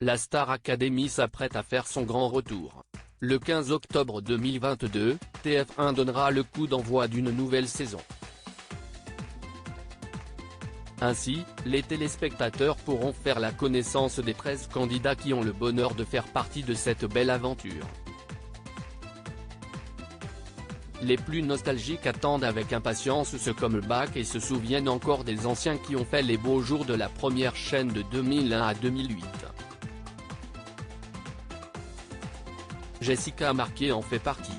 la Star Academy s'apprête à faire son grand retour. Le 15 octobre 2022, TF1 donnera le coup d'envoi d'une nouvelle saison. Ainsi, les téléspectateurs pourront faire la connaissance des 13 candidats qui ont le bonheur de faire partie de cette belle aventure. Les plus nostalgiques attendent avec impatience ce comeback et se souviennent encore des anciens qui ont fait les beaux jours de la première chaîne de 2001 à 2008. Jessica Marqué en fait partie.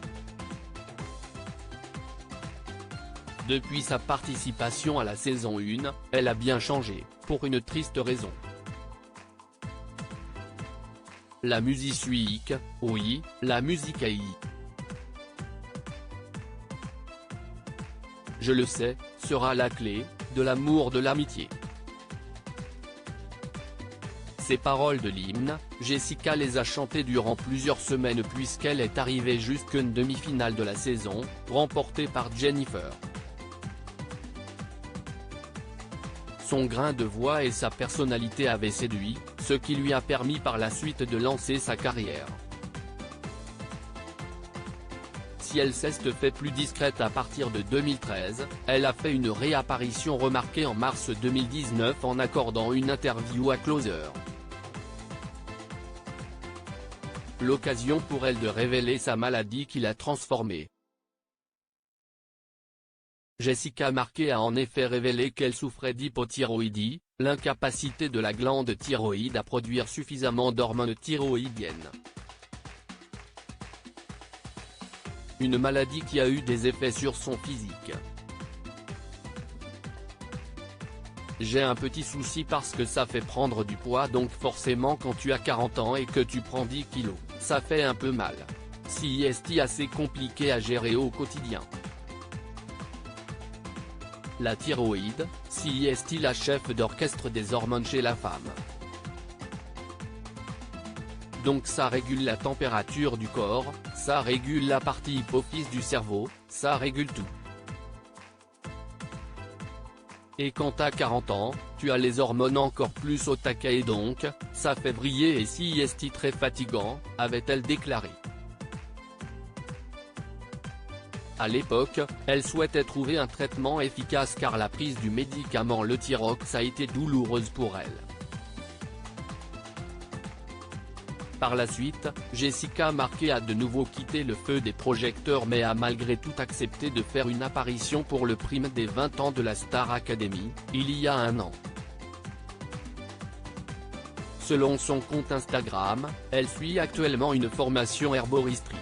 Depuis sa participation à la saison 1, elle a bien changé, pour une triste raison. La musique, oui, la musique AI. Je le sais, sera la clé, de l'amour de l'amitié. Ces paroles de l'hymne, Jessica les a chantées durant plusieurs semaines puisqu'elle est arrivée jusqu'à une demi-finale de la saison, remportée par Jennifer. Son grain de voix et sa personnalité avaient séduit, ce qui lui a permis par la suite de lancer sa carrière. Si elle s'est fait plus discrète à partir de 2013, elle a fait une réapparition remarquée en mars 2019 en accordant une interview à Closer. L'occasion pour elle de révéler sa maladie qui l'a transformée. Jessica Marqué a en effet révélé qu'elle souffrait d'hypothyroïdie, l'incapacité de la glande thyroïde à produire suffisamment d'hormones thyroïdiennes. Une maladie qui a eu des effets sur son physique. J'ai un petit souci parce que ça fait prendre du poids donc forcément quand tu as 40 ans et que tu prends 10 kilos, ça fait un peu mal. C'est assez compliqué à gérer au quotidien. La thyroïde, c'est la chef d'orchestre des hormones chez la femme. Donc ça régule la température du corps, ça régule la partie hypophyse du cerveau, ça régule tout. Et quand t'as 40 ans, tu as les hormones encore plus au taquet et donc, ça fait vriller et c'est très fatigant, avait-elle déclaré. À l'époque, elle souhaitait trouver un traitement efficace car la prise du médicament le Thyrox a été douloureuse pour elle. Par la suite, Jessica Marqué a de nouveau quitté le feu des projecteurs mais a malgré tout accepté de faire une apparition pour le prime des 20 ans de la Star Academy, il y a un an. Selon son compte Instagram, elle suit actuellement une formation herboristerie.